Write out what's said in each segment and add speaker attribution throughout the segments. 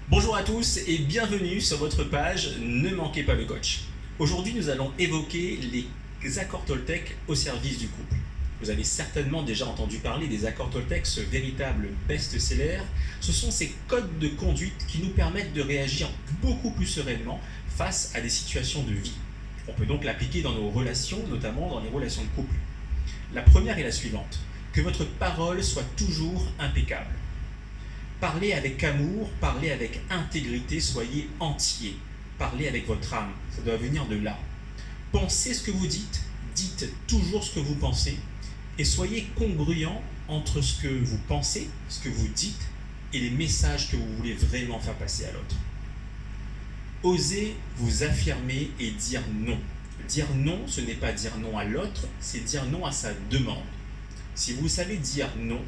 Speaker 1: Bonjour à tous et bienvenue sur votre page Ne manquez pas le coach. Aujourd'hui, nous allons évoquer les accords Toltec au service du couple. Vous avez certainement déjà entendu parler des accords Toltec, ce véritable best-seller. Ce sont ces codes de conduite qui nous permettent de réagir beaucoup plus sereinement face à des situations de vie. On peut donc l'appliquer dans nos relations, notamment dans les relations de couple. La première est la suivante: que votre parole soit toujours impeccable. Parlez avec amour, parlez avec intégrité, soyez entier. Parlez avec votre âme, ça doit venir de là. Pensez ce que vous dites, dites toujours ce que vous pensez, et soyez congruent entre ce que vous pensez, ce que vous dites, et les messages que vous voulez vraiment faire passer à l'autre. Osez vous affirmer et dire non. Dire non, ce n'est pas dire non à l'autre, c'est dire non à sa demande. Si vous savez dire non,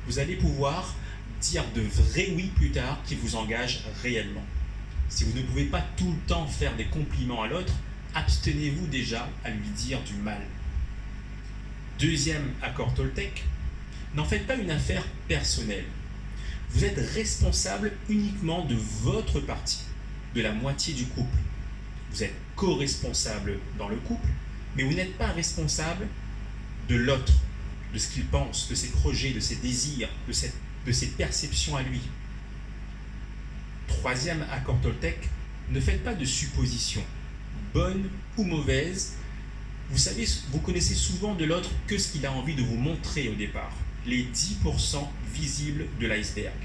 Speaker 1: vous allez pouvoir dire de vrais oui plus tard qui vous engagent réellement. Si vous ne pouvez pas tout le temps faire des compliments à l'autre, abstenez-vous déjà à lui dire du mal. Deuxième accord Toltec, n'en faites pas une affaire personnelle. Vous êtes responsable uniquement de votre partie, de la moitié du couple. Vous êtes co-responsable dans le couple, mais vous n'êtes pas responsable de l'autre, de ce qu'il pense, de ses projets, de ses désirs, de ses perceptions à lui. Troisième accord Toltec, ne faites pas de suppositions, bonnes ou mauvaises. Vous savez, vous connaissez souvent de l'autre que ce qu'il a envie de vous montrer au départ, les 10% visibles de l'iceberg.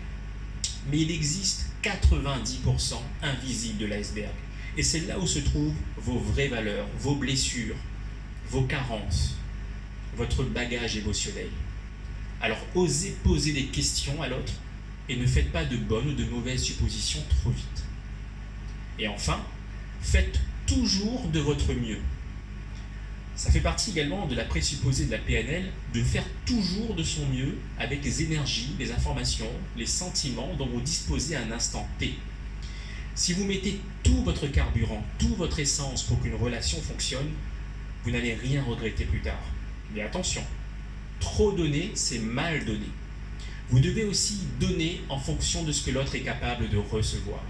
Speaker 1: Mais il existe 90% invisibles de l'iceberg. Et c'est là où se trouvent vos vraies valeurs, vos blessures, vos carences, votre bagage émotionnel. Alors osez poser des questions à l'autre et ne faites pas de bonnes ou de mauvaises suppositions trop vite. Et enfin, faites toujours de votre mieux. Ça fait partie également de la présupposée de la PNL de faire toujours de son mieux avec les énergies, les informations, les sentiments dont vous disposez à un instant T. Si vous mettez tout votre carburant, toute votre essence pour qu'une relation fonctionne, vous n'allez rien regretter plus tard. Mais attention, trop donner, c'est mal donner. Vous devez aussi donner en fonction de ce que l'autre est capable de recevoir.